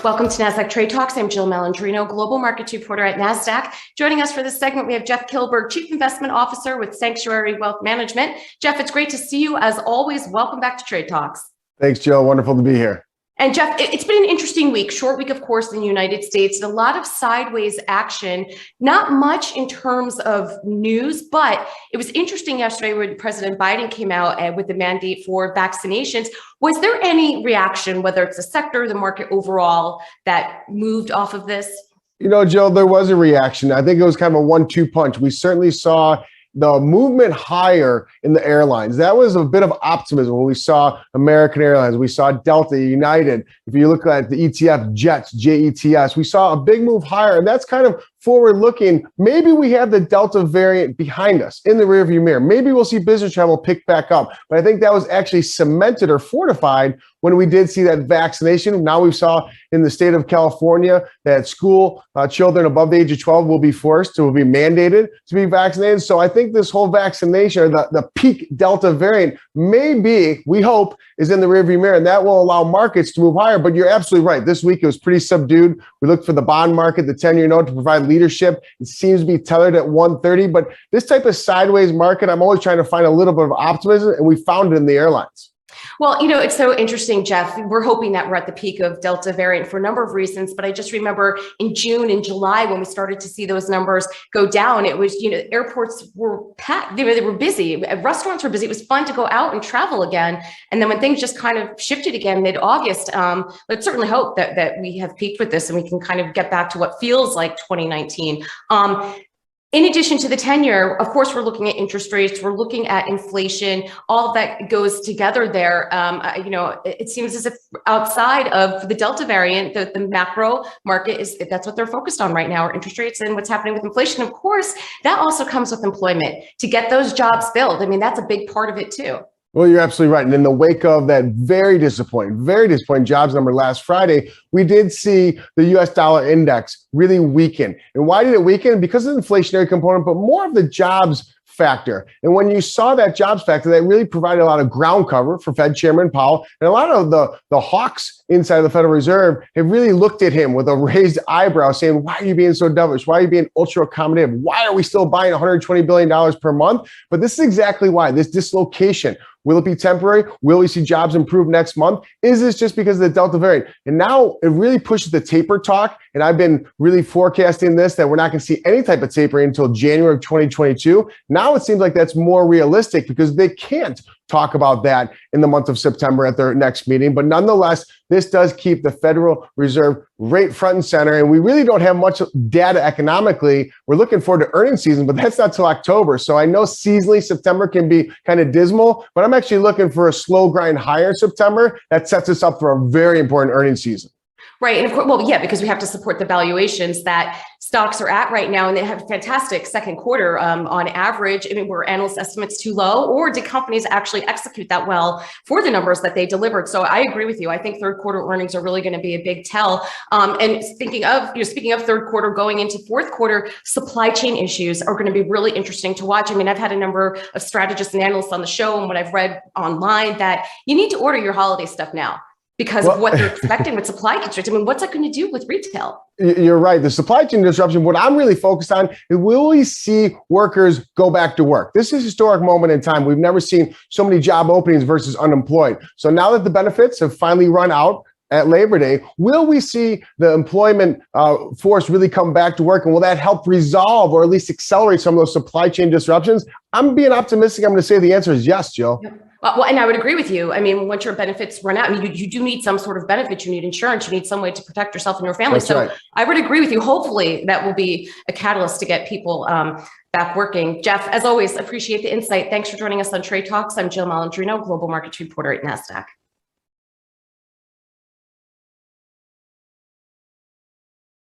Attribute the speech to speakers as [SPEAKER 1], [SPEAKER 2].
[SPEAKER 1] Welcome to Nasdaq Trade Talks. I'm Jill Malandrino, Global Markets Reporter at Nasdaq. Joining us for this segment, we have Jeff Kilburg, Chief Investment Officer with Sanctuary Wealth Management. Jeff, it's great to see you. As always, welcome back to Trade Talks.
[SPEAKER 2] Thanks, Jill. Wonderful to be here.
[SPEAKER 1] And Jeff, it's been an interesting week, short week, of course, in the United States, and a lot of sideways action, not much in terms of news, but it was interesting yesterday when President Biden came out with the mandate for vaccinations. Was there any reaction, whether it's the sector, the market overall, that moved off of this?
[SPEAKER 2] You know, Jill, there was a reaction. I think it was kind of a 1-2 punch. We certainly saw the movement higher in the airlines. That was a bit of optimism when we saw American Airlines, we saw Delta, United. If you look at the ETF, Jets, JETS, we saw a big move higher, and that's kind of forward looking. Maybe we have the Delta variant behind us in the rearview mirror. Maybe we'll see business travel pick back up. But I think that was actually cemented or fortified when we did see that vaccination. Now we saw in the state of California that school children above the age of 12 will be forced to, will be mandated to be vaccinated. So I think this whole vaccination, or the peak Delta variant, maybe, we hope, is in the rearview mirror, and that will allow markets to move higher. But you're absolutely right. This week it was pretty subdued. We looked for the bond market, the 10-year note, to provide leadership. It seems to be tethered at 130. But this type of sideways market, I'm always trying to find a little bit of optimism, and we found it in the airlines.
[SPEAKER 1] Well, you know, it's so interesting, Jeff. We're hoping that we're at the peak of Delta variant for a number of reasons. But I just remember in June and July when we started to see those numbers go down, it was, you know, airports were packed. They were busy. Restaurants were busy. It was fun to go out and travel again. And then when things just kind of shifted again mid-August, let's certainly hope that we have peaked with this and we can kind of get back to what feels like 2019. In addition to the 10-year, of course, we're looking at interest rates, we're looking at inflation, all of that goes together there. You know, it seems as if outside of the Delta variant, the macro market that's what they're focused on right now, are interest rates and what's happening with inflation. Of course, that also comes with employment. To get those jobs filled, I mean, that's a big part of it too.
[SPEAKER 2] Well, you're absolutely right. And in the wake of that very disappointing jobs number last Friday, we did see the US dollar index really weaken. And why did it weaken? Because of the inflationary component, but more of the jobs factor. And when you saw that jobs factor, that really provided a lot of ground cover for Fed Chairman Powell. And a lot of the hawks inside of the Federal Reserve have really looked at him with a raised eyebrow saying, why are you being so dovish? Why are you being ultra accommodative? Why are we still buying $120 billion per month? But this is exactly why, this dislocation. Will it be temporary? Will we see jobs improve next month? Is this just because of the Delta variant? And now it really pushes the taper talk. And I've been really forecasting this, that we're not going to see any type of tapering until January of 2022. Now it seems like that's more realistic because they can't talk about that in the month of September at their next meeting. But nonetheless, this does keep the Federal Reserve rate front and center. And we really don't have much data economically. We're looking forward to earnings season, but that's not till October. So I know seasonally September can be kind of dismal, but I'm actually looking for a slow grind higher in September. That sets us up for a very important earnings season.
[SPEAKER 1] Right. And of course, well, yeah, because we have to support the valuations that stocks are at right now. And they have a fantastic second quarter on average. I mean, were analyst estimates too low, or did companies actually execute that well for the numbers that they delivered? So I agree with you. I think third quarter earnings are really going to be a big tell. And speaking of third quarter going into fourth quarter, supply chain issues are going to be really interesting to watch. I mean, I've had a number of strategists and analysts on the show, and what I've read online, that you need to order your holiday stuff now, because of what they're expecting with supply constraints. I mean, what's that going to do with retail?
[SPEAKER 2] You're right. The supply chain disruption, what I'm really focused on is, will we see workers go back to work? This is a historic moment in time. We've never seen so many job openings versus unemployed. So now that the benefits have finally run out at Labor Day, will we see the employment force really come back to work? And will that help resolve or at least accelerate some of those supply chain disruptions? I'm being optimistic. I'm going to say the answer is yes, Jill.
[SPEAKER 1] Yep. Well, and I would agree with you. I mean, once your benefits run out, I mean, you do need some sort of benefit. You need insurance. You need some way to protect yourself and your family.
[SPEAKER 2] That's right.
[SPEAKER 1] I would agree with you. Hopefully that will be a catalyst to get people back working. Jeff, as always, appreciate the insight. Thanks for joining us on Trade Talks. I'm Jill Malandrino, Global Markets Reporter at Nasdaq.